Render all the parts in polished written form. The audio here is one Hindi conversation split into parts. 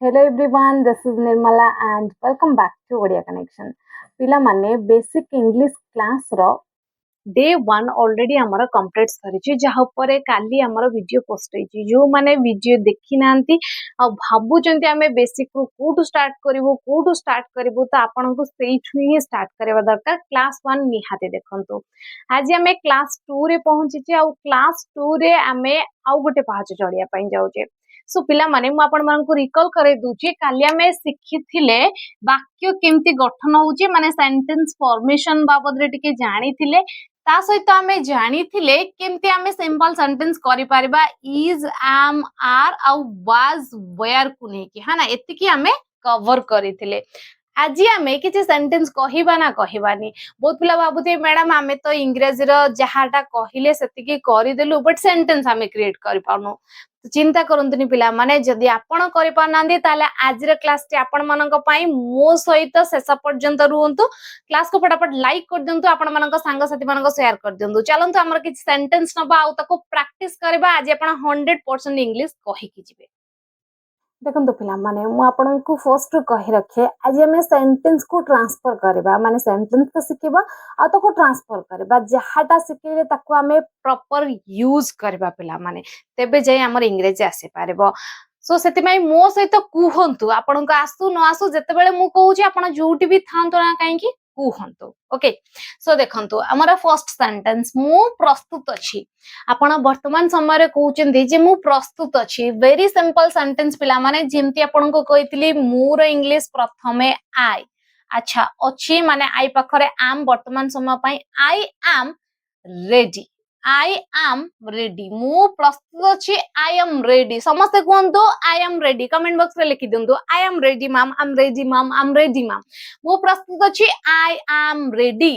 Hello everyone, this is Nirmala and welcome back to Odia Connection. पिलामाने बेसिक इंग्लिश क्लास रो डे 1 ऑलरेडी हमर कंप्लीट सरिछि जहा परे काली हमर वीडियो पोस्ट होइछि जो माने वीडियो देखि नांती आ भाबु जंती हमें बेसिक रो कोटू स्टार्ट करिवो तो आपन को सेइठु ही स्टार्ट करबा दरकार क्लास 1 निहाते देखंतो आज हमें क्लास 2 रे पहुंचिछि आ क्लास 2 रे हमें आउ गोटे पाहाच चढ़िया पई जाउछे सो पिला माने मु आपन मन को रिकॉल करे दूची काली हमें सिखिथिले वाक्य केमती गठन होउची माने सेंटेंस फॉर्मेशन बाबद रे टिके जानिथिले ता सहित आमे जानिथिले केमती आमे सिंपल सेंटेंस करि परिबा इज एम आर आ वाज वेयर को नै कि हाना एतिकी आमे कवर करिथिले आज आमे किछि सेंटेंस कहिबा ना कहिबानी बहुत पिला भाबुथे मैडम आमे तो इंग्रजी रो जहाटा कहिले सेतिकी करि देलु बट सेंटेंस आमे क्रिएट करि पाउनु चिंता करंतुनी पिला माने जदि आपण करि पानांदी ताले आज रे क्लास टी आपण मानक पई मो सहित शेष पर्यंत रुहंतु क्लास को फटाफट लाइक कर दियंतु आपण मानक संग साथी मानक शेयर कर दियंतु चलंतु हमर किछ सेंटेंस नबा आ ताको प्रैक्टिस करबा आज आपण 100% इंग्लिश कहि कि जिवे देखंतु पिला माने मु आपन को फर्स्ट कहि रखे आज हमें सेंटेंस को ट्रांसफर करबा माने सेंटेंस को सिखिबा आ ताको ट्रांसफर करबा जहाटा सिखिले ताको हमें प्रॉपर यूज करबा पिला माने तेबे जे हमर इंग्लिश आसे पारेबो सो सेति मई मो सहित कुहंतु आपन को आसु न आसु जते बेले मु कहूची आपन जोटी भी थांतो ना काहे कि कुहंतु ओके सो देखंतु हमर फर्स्ट सेंटेंस मु प्रस्तुत अछि आपण वर्तमान समय रे कहउचंदी जे मु प्रस्तुत अछि वेरी सिंपल सेंटेंस पिला माने जेमती आपण को कहितली मुर इंग्लिश प्रथमे आई अच्छा अछि माने आई पाखरे आम वर्तमान समय पई I am ready I am ready मु प्रस्तुत अछि आई एम रेडी समस्त कोंतो I am ready comment box रे लिखि दिंतु I am ready ma'am I am ready ma'am I am ready ma'am मु प्रस्तुत अछि आई एम रेडी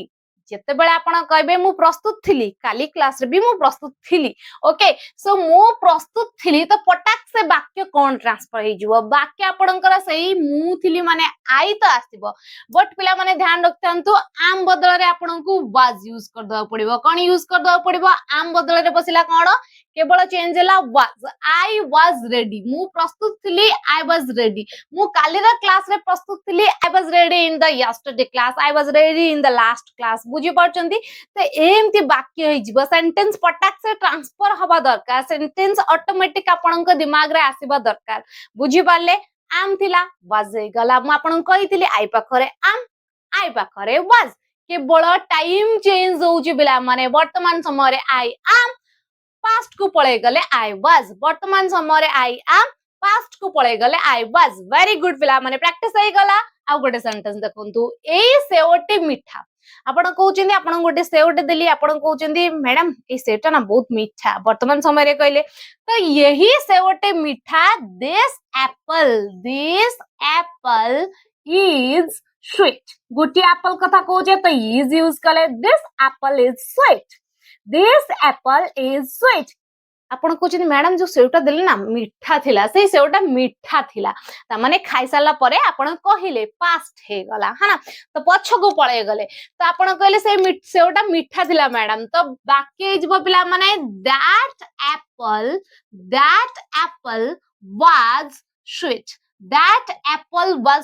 जेते बेले आपण कहबे मु प्रस्तुत थिली काली क्लास रे भी मु प्रस्तुत थिली ओके सो मु प्रस्तुत थिली तो पटाक से वाक्य कोन ट्रांसफर हे जिवो वाक्य आपणकर सही मु थिली माने आई तो आसीबो बट पिला माने ध्यान रखथंतु आम बदल रे आपण को वाज यूज कर दवा पड़िबो कोन यूज कर दवा पड़िबो आम बदल रे बसिला कोन केवल चेंज होला वाज आई वाज रेडी मु प्रस्तुत थिली आई वाज रेडी मु काली रा क्लास रे प्रस्तुत थिली I was ready in the yesterday class I was ready in the last class बुझी पारचंदी तो एमती वाक्य हे जिवो सेंटेंस पटाक से ट्रांसफर हवा दरकार सेंटेंस ऑटोमेटिक आपनक दिमाग रे आसीबा दरकार बुझी पारले आम थिला वाज हे गला मु आपन कहितली आई पाखरे आम आई पाखरे वाज केवल टाइम चेंज होउची बिला माने वर्तमान समय रे आई आम पास्ट को पळे गले आई वाज वर्तमान समय रे आई आम पास्ट को पळे गले आई वाज वेरी गुड पिला माने प्रैक्टिस हे गला आ गोटे सेंटेंस देखंतु एई सेवटी मिठा आपण कहउचंदी आपण गोटे सेवटे देली आपण कहउचंदी मैडम ए सेवटा ना बहुत मीठा वर्तमान समय रे कहले तो यही सेवटे मीठा दिस एप्पल इज स्वीट गुटी एप्पल कथा कहउचे तो इज यूज कले this apple is sweet this apple is sweet आपण कहउचंदी मैडम जो सेवटा देले ना मीठा थिला से सेवटा मीठा थिला ता माने खाइ साला परे आपण कहिले पास्ट हे गला हाना तो पछ को पळे गले तो आपण कहले से सेवटा मीठा थिला मैडम तो वाक्य जब पिला माने दैट एप्पल वाज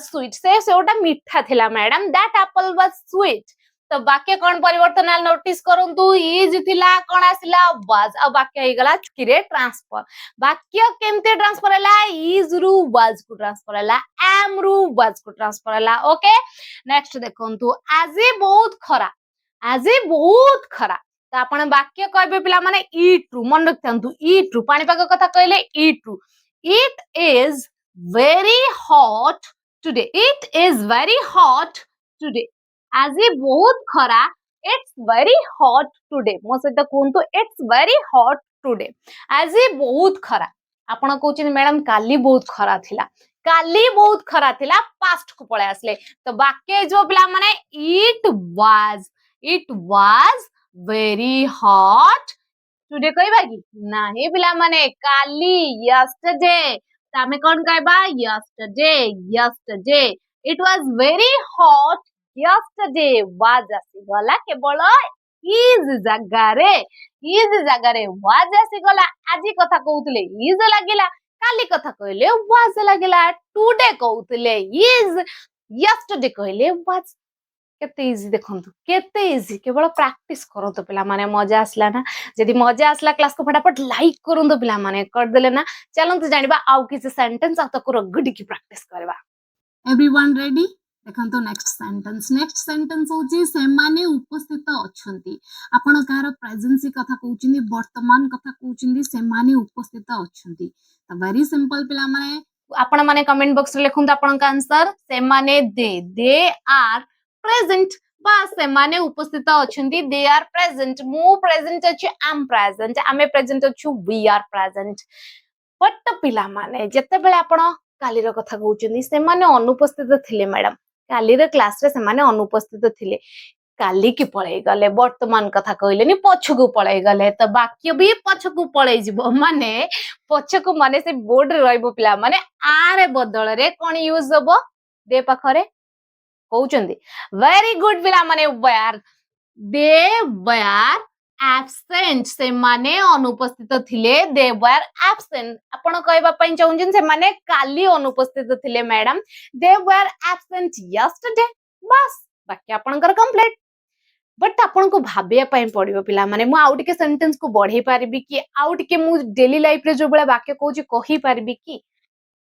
स्वीट से सेवटा मीठा थिला madam that Apple was sweet तो वाक्य कौन परिवर्तन नोटिस करंतु इज थिला कोन आसिला वाज आ वाक्य हे गला किरे ट्रांसफर वाक्य केमते ट्रांसफर हला इज रु वाज को ट्रांसफर हला एम रु वाज को ट्रांसफर हला ओके नेक्स्ट देखंतु आज बहुत खरा तो आपण वाक्य कहबे पिला माने इट रु मन रखथंतु इट रु पानी पाग कथा कहले इट रु it is very hot today आज बहुत खरा इट्स वेरी हॉट टुडे मो सहित कहंतु इट्स वेरी हॉट टुडे आज बहुत खरा आपण कहउछिन मैडम काली बहुत खरा थिला पास्ट को पळे आसले तो वाक्य जो पिला माने it was very hot today कहबा कि नाही पिला माने काली यस्टरडे तमे कोन कहबा yesterday it was very hot yesterday was आसीगला केवल इज जगारे was आसीगला आजी कथा कहउतले इज लागिला काली कथा कहले वाज लागला टुडे कहउतले इज यस्टरडे कहले वाज केते इजी देखंतु केते इजी केवल प्रैक्टिस करंतु पिला माने मजा आसला ना यदि मजा आसला क्लास को फटाफट लाइक करंतु पिला माने कर देले ना चलंतु जानिबा आउ किसी सेंटेंस आ तको रगडी की प्रैक्टिस करबा एवरीवन रेडी देखंतु नेक्स्ट सेंटेंस होची सेमाने उपस्थित अछंती आपण कार प्रेजेंसी कथा कहउचिंदी वर्तमान कथा कहउचिंदी सेमाने उपस्थित अछंती तो वेरी सिंपल पिला माने आपण माने कमेंट बॉक्स रे लिखंतु आपण का आंसर सेमाने दे आर प्रेजेंट बा सेमाने उपस्थित अछंती दे आर प्रेजेंट मु प्रेजेंट अछि आई एम प्रेजेंट आमे प्रेजेंट अछु वी आर प्रेजेंट बट पिला माने जते बेले आपण काली रो कथा कहउचंदी सेमाने अनुपस्थित थिले मैडम काली रे क्लास रे सेमाने अनुपस्थित थिले काली की पळै गले वर्तमान कथा कहलेनी पछकु पळै गले त वाक्य भी पछकु पळै जिवो माने पछकु माने से बोर्ड रे रहइबो पिला माने आरे बदल रे कोन यूज होबो दे पाखरे कहउचंदी वेरी गुड पिला माने वेयर दे वेयर एब्सेंट से माने अनुपस्थित थिले दे वेयर एब्सेंट आपण कहबा पई चाहुजन से माने काली अनुपस्थित थिले madam they were absent yesterday बस बाकी आपनकर कंप्लीट बट आपन को भाबिया पई पड़िबो पिला माने मु आउट के सेंटेंस को बढ़े पारिबी कि आउट के मु डेली लाइफ रे जो बळे वाक्य कहूची कहि पारिबी कि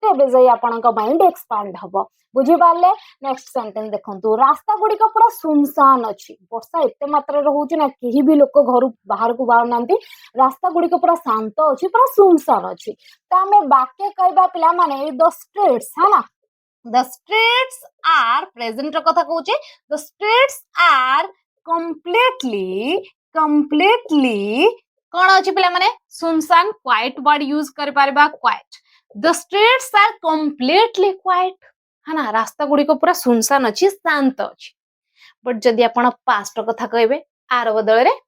तेबे जई आपन को माइंड एक्सपांड हबो बुझी पाले नेक्स्ट सेंटेंस देखंतु रास्ता गुडी को पूरा सुनसान अछि वर्षा एते मात्रा रे होउची ना केही भी लोक घर बाहर को बाहर नांती रास्ता गुडी को पूरा शांत अछि पूरा सुनसान अछि त हमें वाक्य कहबा पिला माने द स्ट्रीट्स हना द स्ट्रीट्स आर प्रेजेंट रो कथा कहूची द स्ट्रीट्स आर completely कौन अच्छी पिला माने सुनसान क्वाइट वर्ड यूज कर पारबा quiet the streets are completely quiet है ना रास्ता गुडी को पूरा सुनसान अछि शांत अछि बट जदि आपण पास्ट कथा कहबे आर बदल रे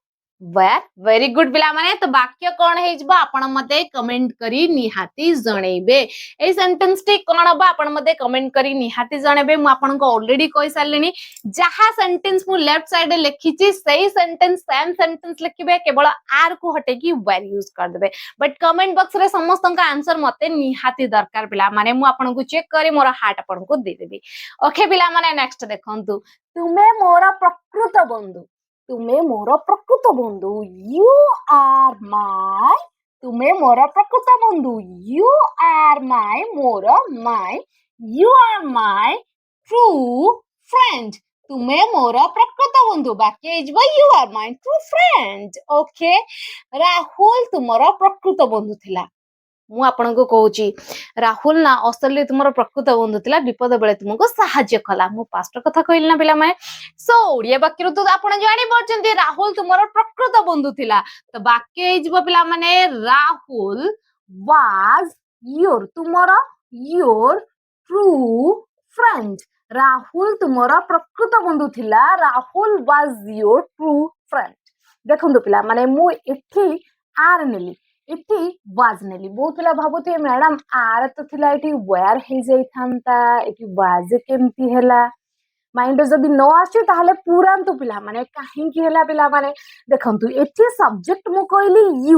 वेयर वेरी गुड पिला माने तो वाक्य कौन हे जबा आपण मते कमेंट करी निहाती जणेबे ए सेंटेंस टी कोन बा आपण मते कमेंट करी निहाती जणेबे मु आपण को ऑलरेडी कहि सारलेनी जहा सेंटेंस मु लेफ्ट साइड रे लिखिची सही सेंटेंस सेम सेंटेंस लिखिबे केवल आर को हटे की वेयर यूज कर देबे बट कमेंट बॉक्स रे समस्त का आंसर मते निहाती दरकार पिला माने मु आपण को चेक करी मोर हार्ट आपण को दे देबी ओके पिला माने नेक्स्ट देखंतु तुमे मोर प्रकृत बंधु तुमे मोर प्रकृत बंधु यू आर माय तुमे मोर प्रकृत बंधु यू आर माय मोर my you are my true friend तुमे मोर प्रकृत बंधु बाकी इजबो you are my true friend okay Rahul तुमरो प्रकृत बंधु थिला मु आपण को कहूची राहुल ना असल तुमरो प्रकृत बंधु थिला विपद बेले तुमको सहाय्य कला मु पास्ट कथा कहली ना पिला माने सो ओडिया वाक्य तो आपण जानि परचंती राहुल तुमरो प्रकृत बंधु थिला तो वाक्य इजबो पिला माने राहुल वाज योर तुमरो योर ट्रू फ्रेंड राहुल तुमरो प्रकृत बंधु थिला Rahul was your true friend देखंतु पिला माने मु एठी आर नेली इति वाज नेली बहुत पिला भाबुथे मैडम आर तो थिला इति वेयर हे जाई थांता इति वाज केमती हैला माइंड जदी न आसी ताहले पुरांतु पिला माने काहे की हैला पिला माने देखंतु एठी सब्जेक्ट मु कहली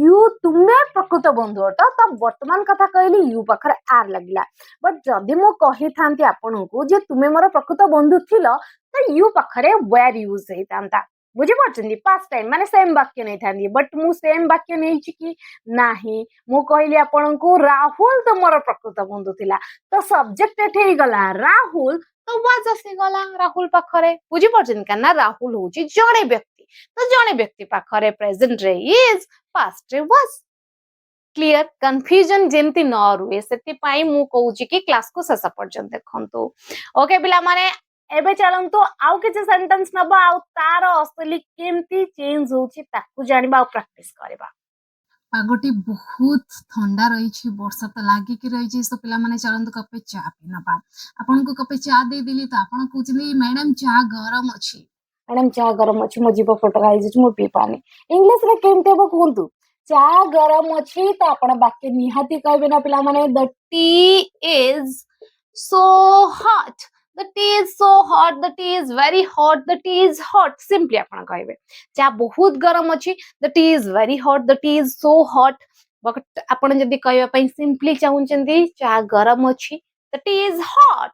यू तुमे प्रकृत बंधु अट त वर्तमान कथा कहली यू पखर आर लगिला बट जदी मु कहि थांती आपन को जे तुमे मोर प्रकृत बंधु थिलो त यू पखरे वेयर यूज हे थांता बुझी पार्छन्ती पास्ट टाइम माने सेम वाक्य नै थांदी बट मु सेम वाक्य नै छि कि नाही मु कहली आपन को राहुल तो मोर प्रकृत बंधु थिला तो सब्जेक्ट एठे गला राहुल तो वाज आसी गला राहुल पाखरे बुझी पार्छन्ती काना राहुल होची जणे व्यक्ति तो जणे व्यक्ति पाखरे प्रेजेंट रे इज पास्ट रे वाज क्लियर कंफ्यूजन जेमती न रुए सेति पई मु कहूची कि क्लास को शेष पर्यंत देखंतु ओके पिला माने एबे चलंतु आउ किछ सेंटेंस नबा आउ तार असली केमती चेंज होची ताकू जानिबा आउ प्रैक्टिस करबा पागोटी बहुत ठंडा रही छी वर्षा तो लागी कि रही छी सो पिला माने चलंतु कपे चा पी नबा आपन को कपे चा दे दिली तो आपन कहउछनी मैडम चा गरम अछि मैडम चा गरम अछि मो जीव फटकाई जे मो पी पानी इंग्लिश रे केमते हो कहंतु चा गरम अछि तो आपण वाक्य निहाती कहबे ना पिला माने the tea is so hot the tea is so hot the tea is very hot the tea is hot simply आपण कहबे चा बहुत गरम अछि the tea is very hot the tea is so hot but आपण जदि कहबा पई सिंपली चाहूचंदी चा गरम अछि द टी इज हॉट।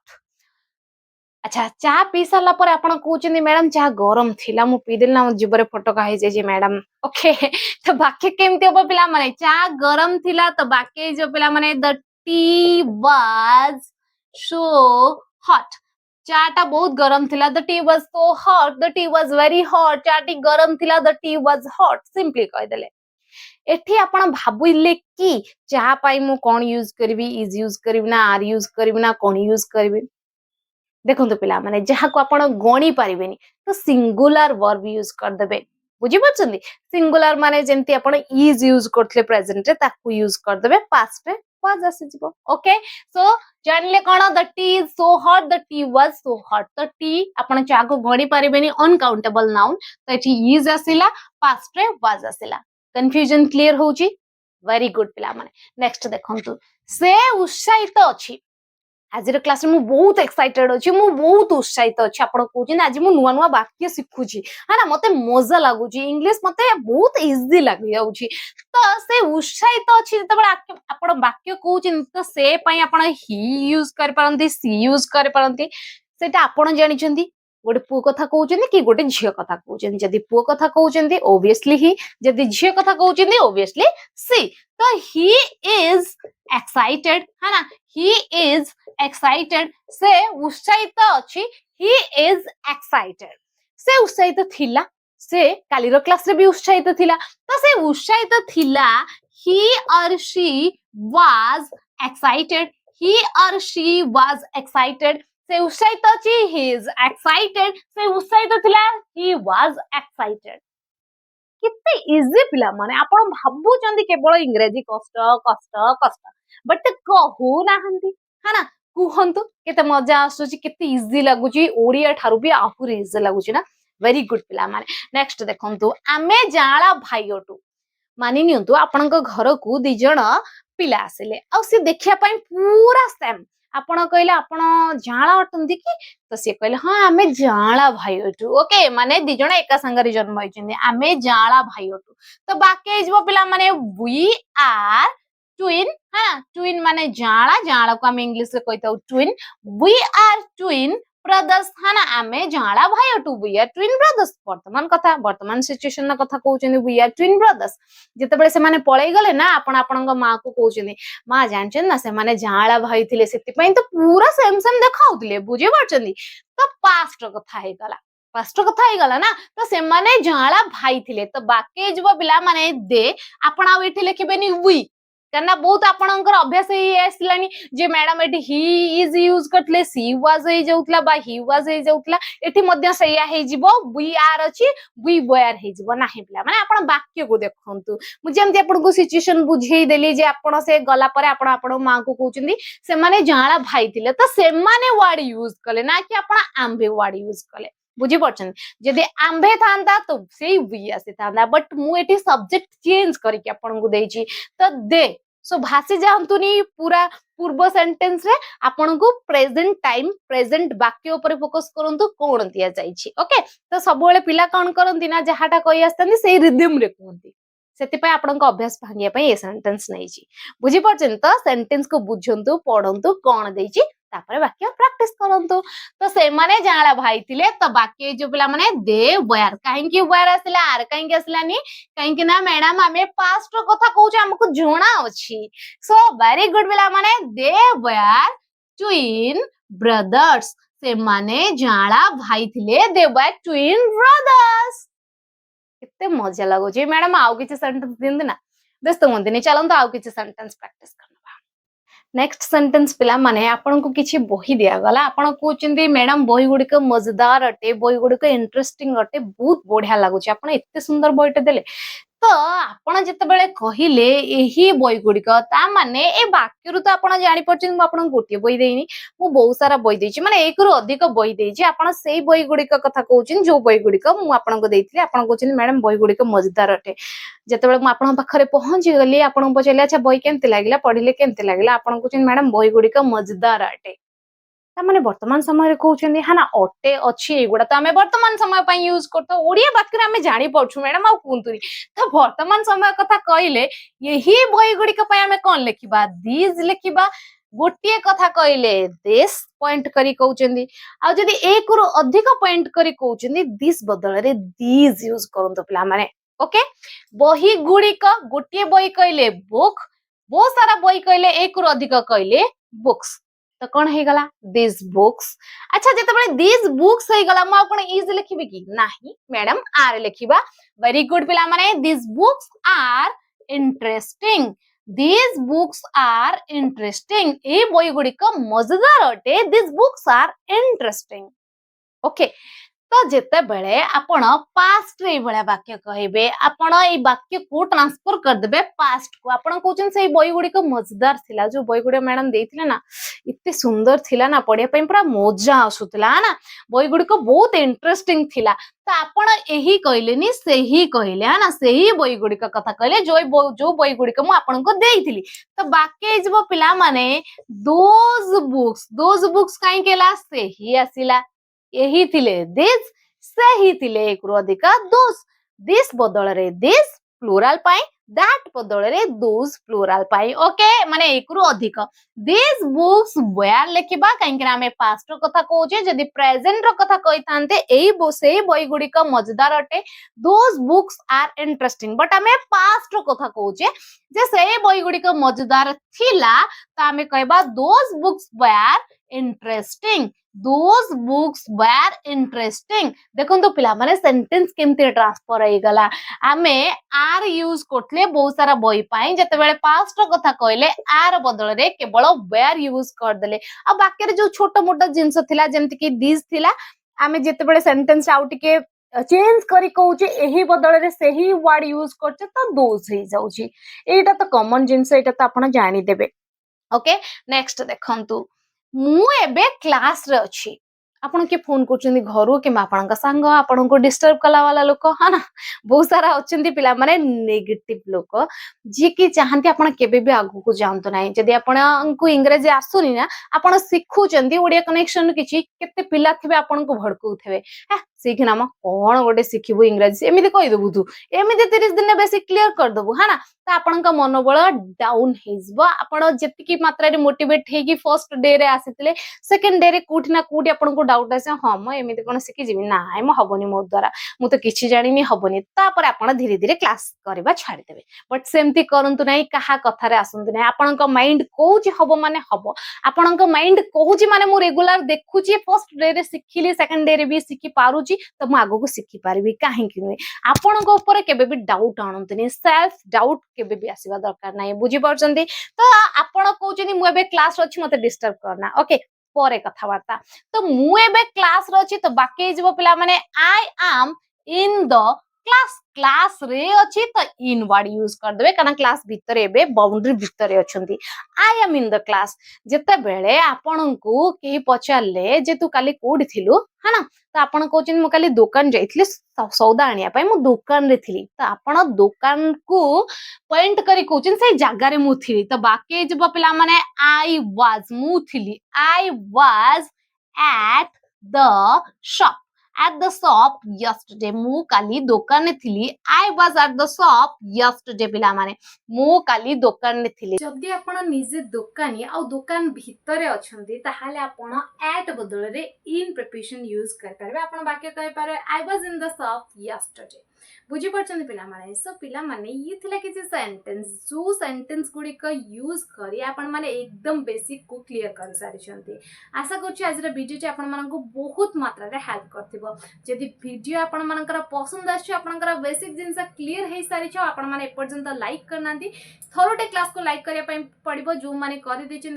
अच्छा चा पी सारा पर आपण कहउचंदी मैडम चा गरम थिला मु पी देला मो जीवर फटका हे जे मैडम ओके तो बाकी केमती हो पिला माने चा गरम थिला तो बाकी जो पिला माने the tea was so hot चाटा बहुत गरम थिला the tea was so hot the tea was very hot चाटी गरम थिला the tea was hot simply कह देले। एठी आपण भाबुले कि चा पाई मु कोन यूज करबी इज यूज करबी ना आर यूज करबी ना कोन यूज करबी देखो पिला माने जहा को आपण गणी पारिबेनी तो सिंगुलर वर्ब यूज कर देबे बुझी पछंदी सिंगुलर माने जेंती आपण इज यूज करथले प्रेजेंट रे ताकू यूज कर देबे पास्ट रे वाज आसी जिवो ओके सो जानले कोन the tea is so hot the tea was so hot the tea आपण चा को गणी पारिबेनी अनकाउंटेबल नाउन तो एठी इज आसीला पास्ट रे वाज आसीला कंफ्यूजन क्लियर होउची वेरी गुड पिला माने नेक्स्ट देखंतु से उत्साहित अछि आज क्लास में बहुत एक्साइटेड अच्छी मु बहुत उत्साहित अच्छी आप आज मु नुआ नुआ वाक्य शिखुची है ना मते मजा लगुची इंग्लिश मते बहुत इजी लग जाउची तो से उत्साहित अच्छी जतबे आपण वाक्य कहउची तो से पई आपण ही यूज कर परंती सी यूज कर परंती सेटा आपण जानिचंदी गोटे पुओ कथा कहउचंदी कि गोटे झियो कथा कहउचंदी जदी पुओ कथा कहउचंदी ऑब्वियसली ही जदी झियो कथा कहउचंदी ऑब्वियसली सी तो ही इज एक्साइटेड है ना ही इज एक्साइटेड से उत्साहित अछि ही इज एक्साइटेड से उत्साहित थिला से काली रो क्लास रे भी उत्साहित थिला तो से उत्साहित थिला ही और she was excited he or she was excited से उत्साहित अछि he is excited से उत्साहित थिला he was excited कितने इजी पिला माने आपण भाबुचंदी केवल इंग्रजी कष्ट कष्ट कष्ट बट कहू नाहंती है ना कुहंतु केते मजा आसुची केते इजी लागुची ओडिया ठारू भी आहुरी इजी लागुची ना वेरी गुड पिला माने नेक्स्ट देखंतु आमे जाला भाइयोटू मानि नियंतु आपनक घर को दी जण पिला आसिले आ से देखिया पई पूरा सेम आपण कहले आपण जाळा अटंदी कि तो से कहले हां आमे जाळा भाई अटू ओके माने दी जण एका संगरी जन्म होइछिंदी आमे जाळा भाई अटू तो बाकी जबो पिला माने वी आर ट्विन हां ट्विन माने जाळा जाळा को हम इंग्लिश रे कहताउ twin we are twin brothers हाना आमे जाळा भाई अटू वी आर ट्विन ब्रदर्स वर्तमान सिचुएशन ना कथा कहउछिंदी वी आर ट्विन ब्रदर्स जेतेबेले से माने पळै गले ना आपण आपनक मां को कहउछिंदी मां जानछन ना से माने जाळा भाई थिले सेति पई तो पूरा सेम सेम देखाउतिले बुझे पाछंदी तो पास्ट कथा हे गला पास्ट कथा हे गला ना तो से माने जाळा भाई थिले तो बाकी जब पिला माने दे आपण आ एठी लिखबेनी वी करना बहुत आपणकर अभ्यास ही आसलानी जे मैडम एटी ही इज यूज करतले सी वाज हे जाउतला बा ही वाज हे जाउतला एटी मध्य सैया हे जिवो वी आर अछि वी वेयर हे जिवो नाही पिला माने आपण वाक्य को देखंतु मु जेमति आपण को सिचुएशन बुझेई देली जे आपण से गला परे आपण आपण मां को कहउचंदी से माने जाळा भाई थिले तो से माने वर्ड यूज कले ना कि आपण आंबे वर्ड यूज कले बुझी पड़छन जदि आंबे थांदा तो सेई वी आसी थांदा बट मु एटी सब्जेक्ट चेंज करके आपण को देछि तो दे सो भासी जांतुनी पूरा पूर्व सेंटेंस रे आपण को प्रेजेंट टाइम प्रेजेंट वाक्य ऊपर फोकस करंतु कोन दिया जाईछि ओके तो सब बेले पिला कोन करंती ना जहाटा कहि आस्तनी सेई रिदम रे कहंती सेति पय आपण को अभ्यास भांगिया पय ए सेंटेंस नैछि बुझी पड़छन तो सेंटेंस को बुझंतु पढंतु कोन देछि तापर वाक्य प्रैक्टिस करंतु तो से माने जाळा भाई थिले तो बाकी जो पिला माने दे वेयर काहे कि वेयर आसिला आर काहे कि आसिलानी काहे कि ना मैडम हमें पास्ट रो कथा कहू छ हमको जोना अछि सो वेरी गुड पिला माने दे वेयर ट्विन ब्रदर्स से माने जाळा भाई थिले दे वेयर ट्विन ब्रदर्स कितने मजा लागो जे मैडम आउ किछ सेंटेंस दिंदे ना व्यस्त होंदिनी चलंतो आउ किछ सेंटेंस प्रैक्टिस करना नेक्स्ट सेंटेंस पिला माने आपण को किछि बही दिया गला आपण कहउचंदी मैडम बही गुडी को मजेदार अटे बही गुडी को इंटरेस्टिंग अटे बहुत बढ़िया लागुछ आपण एते सुंदर बहीटे देले तो आपण जेतेबेले कहिले एही बही गुडी को ता माने ए वाक्य रु तो आपण जानि परछन म आपण गोटे बही देइनी मु बहुत सारा बही देछि माने एक रु अधिक बही देछि आपण सेही बही गुडी को कथा कहउछिन जो बही गुडी को मु आपण को देइथिले आपण कहउछिन मैडम बही गुडी को मजेदार अटे जेतेबेले मु आपण पाखरे पहुंची गली आपण पचले अच्छा बही केमते लागिला पढिले केमते लागिला आपण कहउछिन मैडम बही गुडी को मजेदार अटे तामाने वर्तमान समय कहउछन्ती हा ना अटे अछि एगुडा त हमें वर्तमान समय पई यूज करतो ओडिया वाक्य हमें जानि पड़छु मैडम आ कुंतुनी तो वर्तमान समय कथा कहले यही बही गुडी पई हमें कोन लिखिबा दीज लिखिबा गोटिए कथा कहले दिस पॉइंट करी कहउछन्ती आ जदी एक रु अधिक पॉइंट करी कहउछन्ती दिस बदल रे दीज यूज करंतो पिला माने ओके बही गुडी गोटिए बही कहले बुक बहुत सारा बही कहले एक रु अधिक कहले बुक्स तो कौन है गला दिस बुक्स अच्छा जेते बळे दिस बुक्स है गला म कोन इज लिखिबे की नाही मैडम आर लिखिबा वेरी गुड पिला माने this books are interesting this books are interesting ए बही गुडी को मजेदार अटे this books are interesting okay तो जेते बेले आपण पास्ट रे भले वाक्य कहबे आपण ए वाक्य को ट्रांसफर कर देबे पास्ट को आपण कहउछन से बही गुडी को मजेदार थिला जो बही गुडी मैडम देथिले ना इत्ते सुंदर थिला ना पढिया पई पूरा मजा आसुतला ना बही गुडी को बहुत इंटरेस्टिंग थिला तो आपण एही कहलेनी सेही कहले हा ना सेही बही गुडी का कथा कहले जो बही गुडी को मु आपण को देइथिली तो वाक्य जब पिला माने दोज बुक्स काई केला सेही आसिला यही थिले दिस सही थिले एक रु अधिक दिस बदल रे दिस प्लूरल पाई दैट बदल रे दोज प्लूरल पाई ओके माने एक रु अधिक दिस बुक्स वेयर लिखिबा काहे हमें पास्ट रो कथा कहउचे जदी प्रेजेंट रो कथा कहि थानते एई से बही गुडी का मजेदार अटे those books are interesting but हमें पास्ट रो कथा कहउचे जे से बही गुडी का मजेदार थिला त हमें कहबा those books were interesting those books were interesting देखो तो पिला माने सेंटेंस केमती ट्रांसफर हो गला आमे आर यूज करथले बहुत सारा बही पाई जते बेले पास्ट कथा कहले आर बदल रे केवल वेर यूज कर देले आ वाक्य रे जो छोटो मोटो जिंस थिला जेमति कि दिस थिला आमे जते बेले सेंटेंस आउट के चेंज करी कहउचे एही बदल रे सेही वर्ड यूज करचे तो दोज हे जाउची एटा तो कॉमन जिंस एटा तो आपण जानि देबे ओके नेक्स्ट देखंतु मु एबे क्लास रे अछि आपण के फोन करछन्ती घरु कि आपणका संग आपण को डिस्टर्ब कला वाला लोक है ना बहुत सारा अछन्ती पिला माने नेगेटिव लोक जे कि चाहन्ती आपण केबे भी आगु को जानतो नाही जदी आपण को इंग्रजी आसुनी ना आपण सिखुचन्ती ओडिया कनेक्शन किछि केते पिला थिबे आपण को भड़कउथेबे सीख नाम कौन गोटे शिखिबु इंग्रजी एमिति कहि देबु तू एमिति 30 दिन बेसिक क्लियर कर देबु है ना तो आपण का मनोबल डाउन हेजबो आपण जेतिकी मात्रा रे मोटिवेट हेगी फर्स्ट डे रे आसीतले सेकंड डे रे कोठी ना कोठी आपण को डाउट आसे हां म एमिति कोन सिखि जिवि नाय म हबनी मो द्वारा मु तो किछि जानिनी हबनी तापर आपण धीरे धीरे क्लास करबा छाडी देबे बट सेमति करंतु नाही कहा कथा रे आसंतु नाही आपण का माइंड कोउची हबो माने हबो आपण का माइंड कोउची माने मु रेगुलर देखुची फर्स्ट डे रे सिखिली सेकंड डे रे भी सिखि पारुची तो मु आगो को सिखि पारबी काहे कि नुय आपण को ऊपर केबे भी डाउट आनंतनी सेल्फ डाउट केबे भी आसीबा दरकार नाही बुझी परछंती तो आपण कहउचनी मु एबे क्लास अछि मते डिस्टर्ब करना ओके परे कथा वार्ता तो मु एबे क्लास रे अछि तो बाकी जीवो पिला माने आई एम इन द क्लास रे अछि तो इन वर्ड यूज कर देबे काना क्लास भीतर एबे बाउंड्री भीतर अछंती I am in the class जेते बेले आपन को केही पचारले जे तू काली कोडी थिलु है ना तो आपन कहउचन मु काली दुकान जाइथिले सौदा आनिया पई मु दुकान रे थिली तो आपन दुकान को पॉइंट करी कहउचन से जागा रे मु थिली तो बाकी जब पिला माने आई वाज मु थिली I was at the shop at the shop yesterday मु काली दुकान ने थिली I was at the shop yesterday पिला माने मु काली दुकान ने थिली जदी आपण निजे दुकानी आ दुकान भीतर अछंती ताहाले आपण at बदल रे in preposition यूज कर परबे आपण वाक्य कहि पारे I was in the shop yesterday बुझी परछन पिला माने सो पिला माने ये थिला कि सेंटेंस जो सेंटेंस गुडी का यूज करी आपण माने एकदम बेसिक को क्लियर कर सारी छंती आशा करछि आज रे वीडियो जे आपण मानन को बहुत मात्रा रे हेल्प करथिबो जदी वीडियो आपण मानकर पसंद आछि आपनकर बेसिक जिंस क्लियर हे सारी छ आपण माने एपर्यंत लाइक करनांती थरोटे क्लास को लाइक करिया पई पडिबो जो माने करि देछिन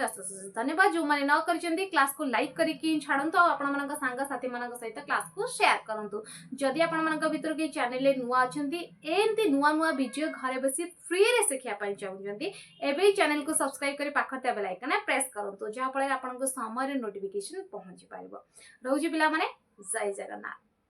धन्यवाद जो माने न करिसेंती क्लास को लाइक करी कि छाडंतो आपण मानक संग साथी मानक सहित क्लास को शेयर करंतु जदी आपण मानक भीतर के चैनल नुआ अछंती एंती नुआ नुआ वीडियो घरे बसी फ्री रे सिखिया पई चाहउछंती एबे चैनल को सब्सक्राइब करी पाखते बेल आइकन प्रेस करंतु जहा फळे आपन को समय रे नोटिफिकेशन पहुंची पाइबो रहउजी पिला माने जय जगन्नाथ।